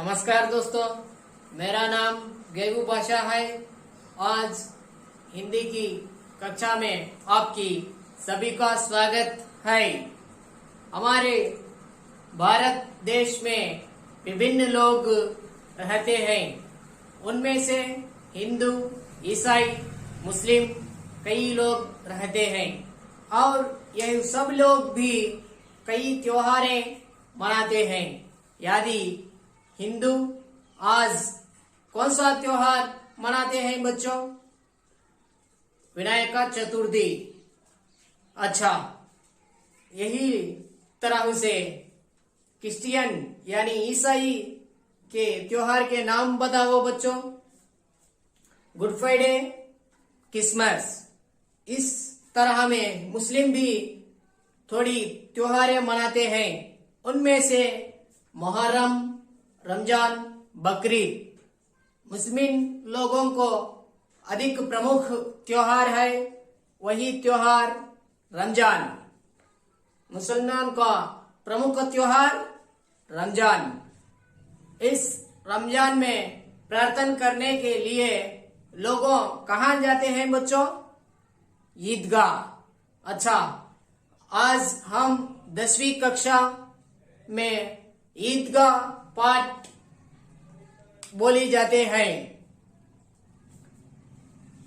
नमस्कार दोस्तों, मेरा नाम गेगू पाशा है। आज हिंदी की कक्षा में आपकी सभी का स्वागत है। हमारे भारत देश में विभिन्न लोग रहते हैं। उनमें से हिंदू, ईसाई, मुस्लिम कई लोग रहते हैं और यह सब लोग भी कई त्योहारें मनाते हैं। यदि हिंदू आज कौन सा त्योहार मनाते हैं बच्चों? विनायक चतुर्थी। अच्छा, यही तरह से क्रिश्चियन यानी ईसाई के त्योहार के नाम बताओ बच्चों। Good Friday, Christmas. इस तरह में मुस्लिम भी थोड़ी त्योहारें मनाते हैं। उनमें से मुहर्रम, रमजान, बकरीद मुस्लिम लोगों को अधिक प्रमुख त्योहार है। वही त्योहार रमजान, मुसलमान का प्रमुख त्योहार रमजान। इस रमजान में प्रार्थना करने के लिए लोगों कहाँ जाते हैं बच्चों? ईदगाह। अच्छा, आज हम 10वीं कक्षा में ईदगाह पाठ बोली जाते हैं।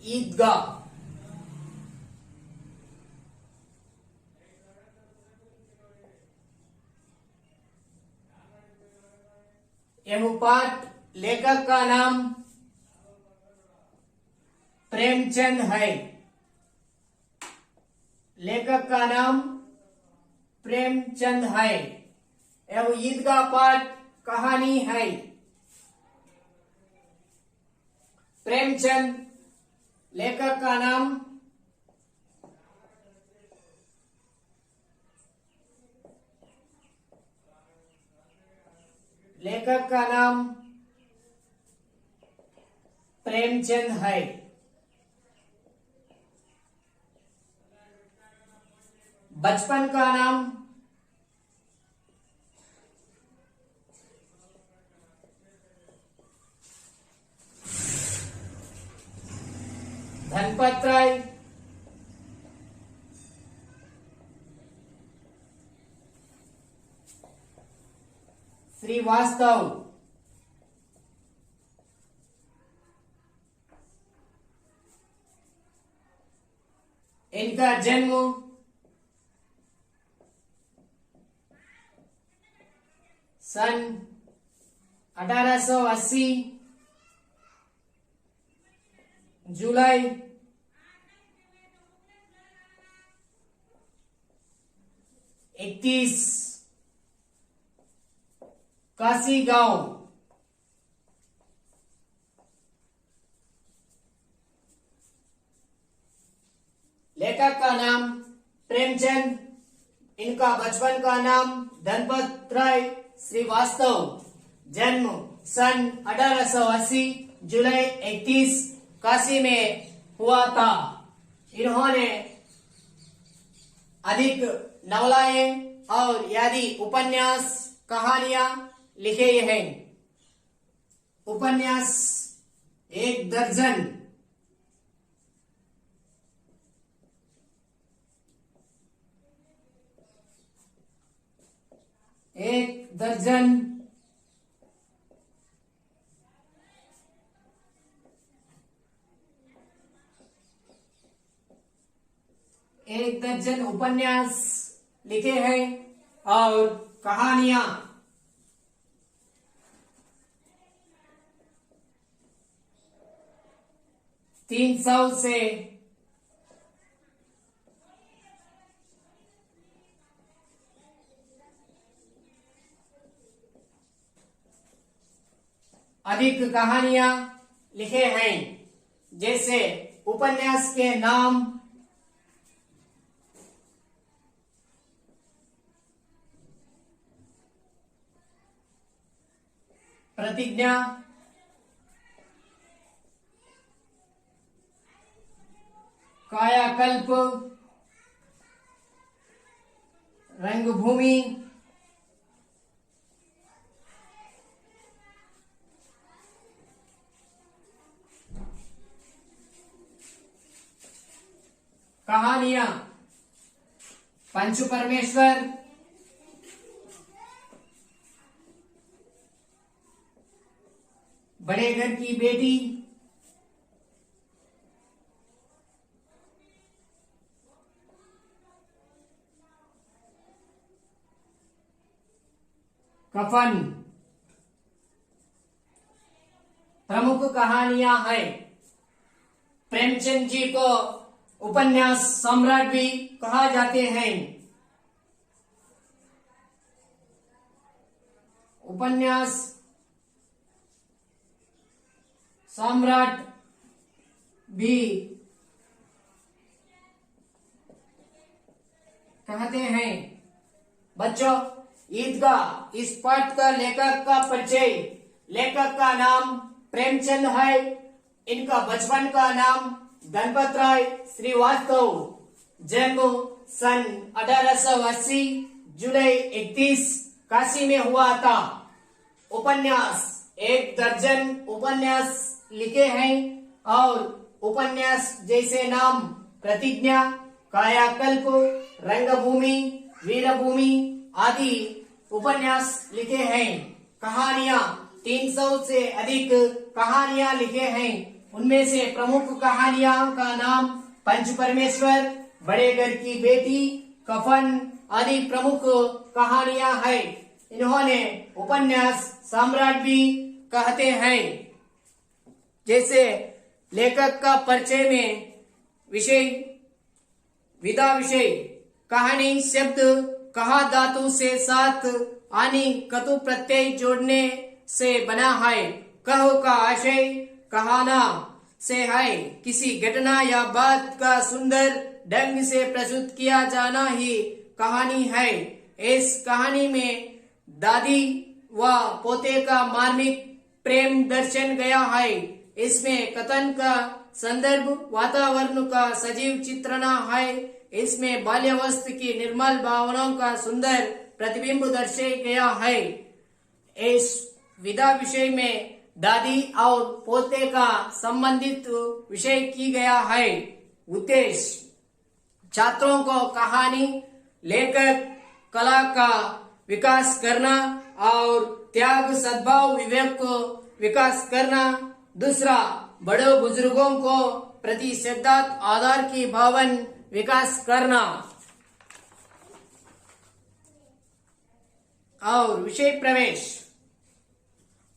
ईदगाह यह पाठ लेखक का नाम प्रेमचंद है। लेखक का नाम प्रेमचंद है। यह ईदगाह पाठ कहानी है। प्रेमचंद लेखक का नाम प्रेमचंद है। बचपन का नाम धनपत राय। श्रीवास्तव। इनका जन्म सन 1880 जुलाई 31 काशी गांव। लेखक का नाम प्रेमचंद। इनका बचपन का नाम धनपत राय श्रीवास्तव। जन्म सन 1880 जुलाई 31 काशी में हुआ था। इन्होंने अधिक नवलाएं और यादी उपन्यास, कहानियां लिखे हैं। उपन्यास 1 दर्जन। एक दर्जन उपन्यास लिखे हैं और कहानियां 300 से अधिक कहानियां लिखे हैं। जैसे उपन्यास के नाम प्रतिज्ञा, कायाकल्प, रंगभूमि, कहानियां, पंचु परमेश्वर, बड़े घर की बेटी, कफन। प्रमुख कहानियां हैं। प्रेमचंद जी को उपन्यास सम्राट भी कहा जाते हैं। उपन्यास सम्राट भी कहते हैं। बच्चों, ईदगाह इस पाठ का लेखक का परिचय। लेखक का नाम प्रेमचंद है। इनका बचपन का नाम गणपत राय श्रीवास्तव। जन्म सन 1880 जुलाई 31 काशी में हुआ था। उपन्यास 1 दर्जन उपन्यास लिखे हैं और उपन्यास जैसे नाम प्रतिज्ञा, कायाकल्प, रंगभूमि, वीरभूमि आदि उपन्यास लिखे हैं। कहानियां 300 से अधिक कहानियां लिखे हैं। उनमें से प्रमुख कहानियां का नाम पंच परमेश्वर, बड़े घर की बेटी, कफन आदि प्रमुख कहानियां हैं। इन्होंने उपन्यास सम्राट भी कहते हैं। जैसे लेखक का परिचय में विषय, विधा विषय, कहानी शब्द कहा धातु से साथ आनी कतु प्रत्यय जोड़ने से बना है। कहो का आशय कहाना से है। किसी घटना या बात का सुंदर ढंग से प्रस्तुत किया जाना ही कहानी है। इस कहानी में दादी व पोते का मार्मिक प्रेम दर्शन गया है। इसमें कथन का संदर्भ वातावरण का सजीव चित्रण है। इसमें बाल्यावस्था की निर्मल भावनाओं का सुंदर प्रतिबिंब दर्शाया गया है। इस विधा विषय में दादी और पोते का संबंधित विषय की गया है। उद्देश्य, छात्रों को कहानी लेकर कला का विकास करना और त्याग, सद्भाव, विवेक को विकास करना। दूसरा, बड़े बुजुर्गों को प्रति श्रद्धा आदर की भावन विकास करना। और विषय प्रवेश,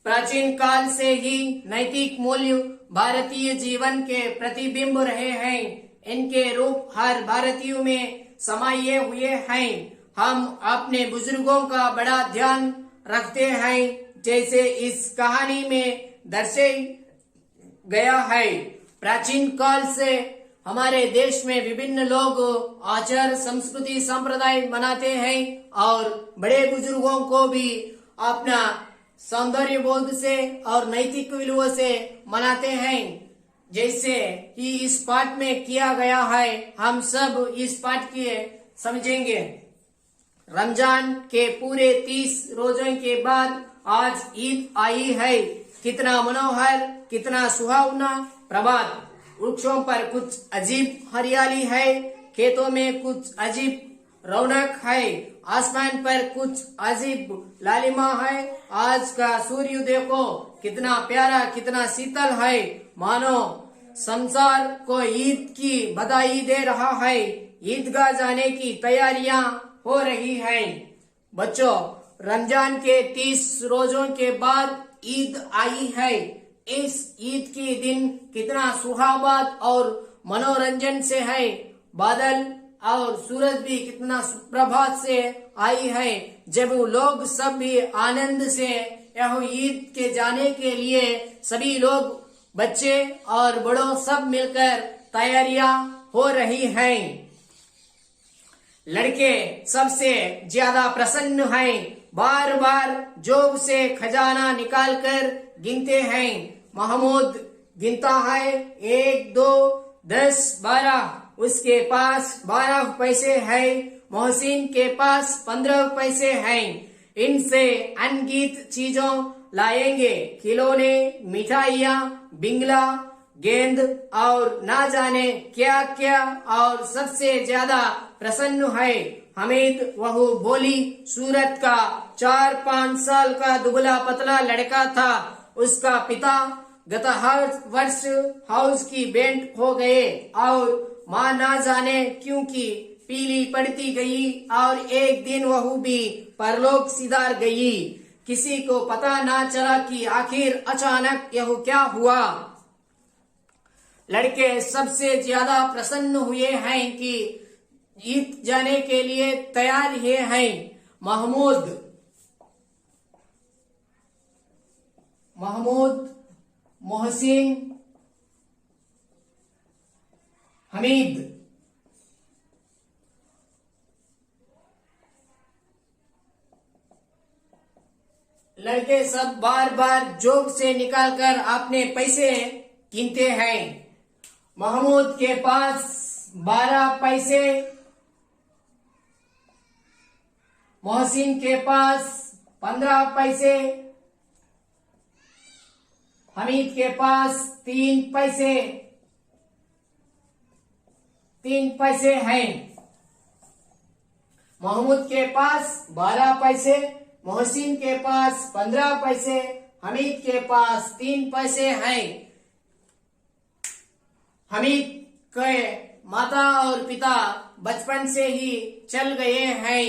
प्राचीन काल से ही नैतिक मूल्य भारतीय जीवन के प्रतिबिंब रहे हैं। इनके रूप हर भारतीय में समाये हुए हैं। हम अपने बुजुर्गों का बड़ा ध्यान रखते हैं, जैसे इस कहानी में दर्शाया गया है। प्राचीन काल से हमारे देश में विभिन्न लोग आचार, संस्कृति, संप्रदाय मनाते हैं और बड़े बुजुर्गों को भी अपना सौंदर्य बोध से और नैतिक विలువ से मनाते हैं। जैसे कि इस पाठ में किया गया है, हम सब इस पाठ के समझेंगे। रमजान के पूरे 30 रोजों के बाद आज ईद आई है। कितना मनोहर, कितना सुहावना प्रभात। वृक्षों पर कुछ अजीब हरियाली है, खेतों में कुछ अजीब रौनक है, आसमान पर कुछ अजीब लालिमा है। आज का सूर्य देखो कितना प्यारा, कितना शीतल है, मानो संसार को ईद की बधाई दे रहा है। ईदगाह जाने की तैयारियां हो रही हैं। बच्चों, रमजान के 30 रोजों के बाद ईद आई है। इस ईद के दिन कितना सुहावना और मनोरंजन से है। बादल और सूरज भी कितना सुप्रभात से आई है, जब लोग सब भी आनंद से यह ईद के जाने के लिए सभी लोग, बच्चे और बड़ों सब मिलकर तैयारियां हो रही हैं। लड़के सबसे ज्यादा प्रसन्न हैं। बार बार जोब से खजाना निकालकर गिनते हैं। महमूद गिनता है 1, 2, 10, 12। उसके पास 12 पैसे है। मोहसिन के पास 15 पैसे हैं। इनसे अनगिनत चीजों लाएंगे, खिलौने, मिठाइयाँ, बिंगला, गेंद और ना जाने क्या क्या, और सबसे ज्यादा प्रसन्न है हमीद। वह बोली सूरत का 4-5 साल का दुबला पतला लड़का था। उसका पिता गत वर्ष हाउस की बेंट हो गए और माँ ना जाने क्योंकि पीली पड़ती गई, और एक दिन वह भी परलोक सिधार गई। किसी को पता ना चला कि आखिर अचानक यह क्या हुआ। लड़के सबसे ज्यादा प्रसन्न हुए हैं कि जीत जाने के लिए तैयार ये हैं। महमूद मोहसिन हमीद। लड़के सब बार बार जोब से निकालकर अपने पैसे गिनते हैं। महमूद के पास 12 पैसे, मोहसिन के पास 15 पैसे, हमीद के पास 3 पैसे हैं। महमूद के पास 12 पैसे, मोहसिन के पास 15 पैसे, हमीद के पास 3 पैसे हैं। हमीद के माता और पिता बचपन से ही चल गए हैं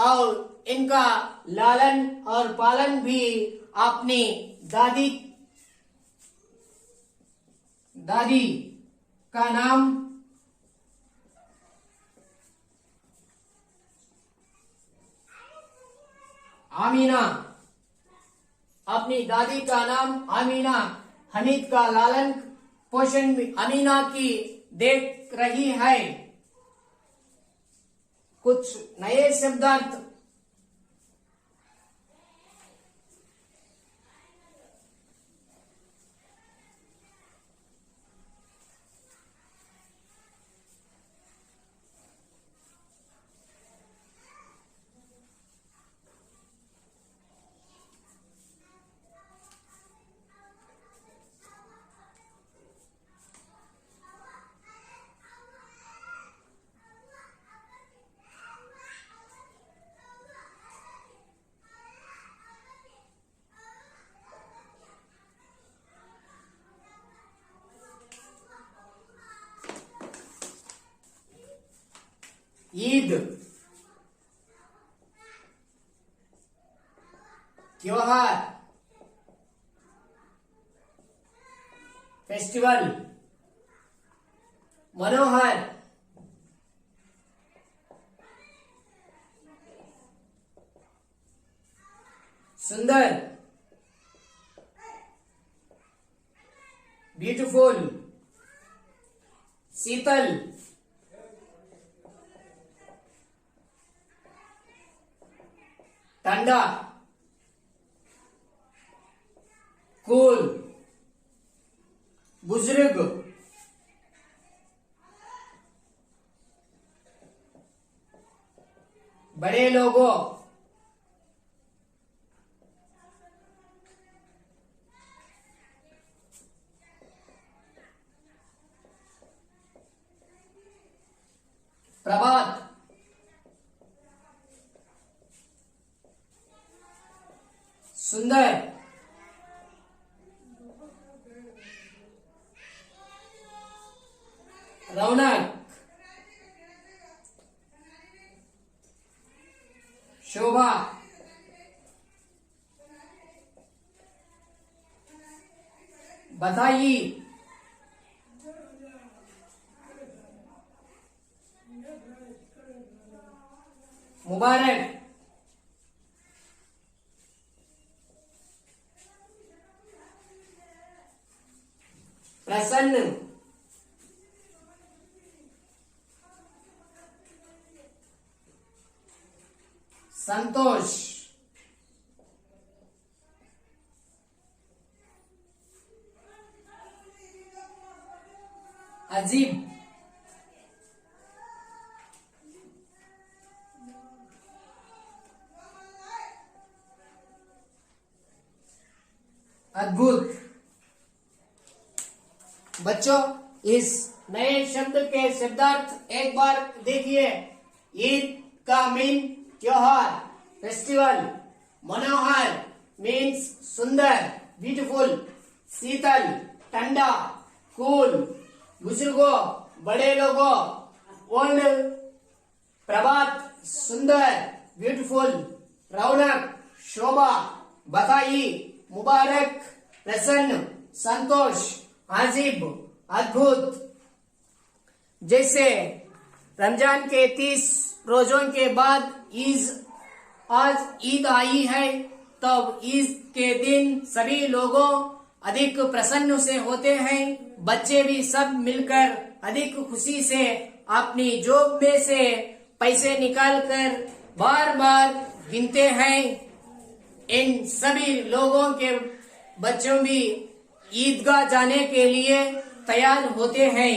और इनका लालन और पालन भी अपनी दादी का नाम आमीना, अपनी दादी का नाम आमीना। हमीद का लालन पोषण भी अमीना की देख रही है। कुछ नए शब्दार्थ। ईद त्योहार, फेस्टिवल। मनोहर, सुंदर, ब्यूटीफुल। शीतल, ठंडा, कूल। बुजुर्ग, बड़े लोगों। प्रभात, सुंदर, रौनक, शोभा, बधाई, मुबारक, प्रसन्न, संतोष, अजीब, अद्भुत, बच्चों, इस नए शब्द के शब्दार्थ एक बार देखिए। ईद का मीन त्योहार, फेस्टिवल। मनोहर मीन्स सुंदर, ब्यूटीफुल। शीतल, ठंडा, कूल। बुजुर्गों, बड़े लोगों, ओल्ड। प्रभात, सुंदर, ब्यूटीफुल। रौनक, शोभा। बधाई, मुबारक, प्रसन्न, संतोष, अजीब, अद्भुत। जैसे रमजान के 30 रोजों के बाद आज ईद आई है, तब ईद के दिन सभी लोगों अधिक प्रसन्न से होते हैं। बच्चे भी सब मिलकर अधिक खुशी से अपनी जेब में से पैसे निकालकर बार बार गिनते हैं। इन सभी लोगों के बच्चों भी ईदगाह जाने के लिए तैयार होते हैं।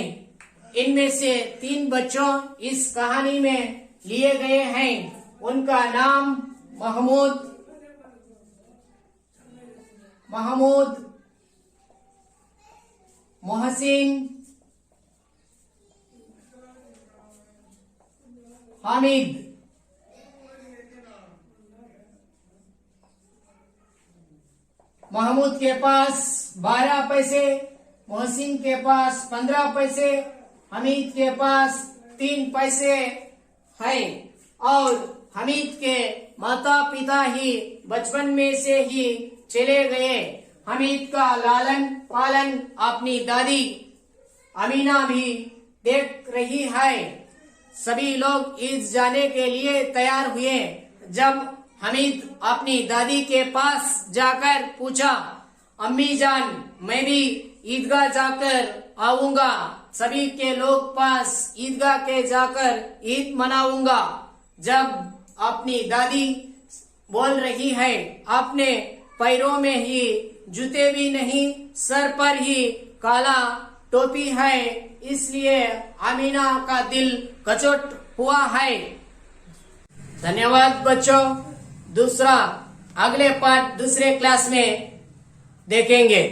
इनमें से 3 बच्चों इस कहानी में लिए गए हैं। उनका नाम महमूद, मोहसिन, हामिद। महमूद के पास 12 पैसे, मोहसिन के पास 15 पैसे, हमीद के पास 3 पैसे है। और हमीद के माता पिता ही बचपन में से ही चले गए। हमीद का लालन पालन अपनी दादी अमीना भी देख रही है। सभी लोग ईद जाने के लिए तैयार हुए। जब हमीद अपनी दादी के पास जाकर पूछा, अम्मी जान, मैं भी ईदगाह जाकर आऊंगा, सभी के लोग पास ईदगाह के जाकर ईद मनाऊंगा। जब अपनी दादी बोल रही है, अपने पैरों में ही जूते भी नहीं, सर पर ही काला टोपी है, इसलिए अमीना का दिल कचोट हुआ है। धन्यवाद बच्चों। दूसरा अगले पार्ट दूसरे क्लास में देखेंगे।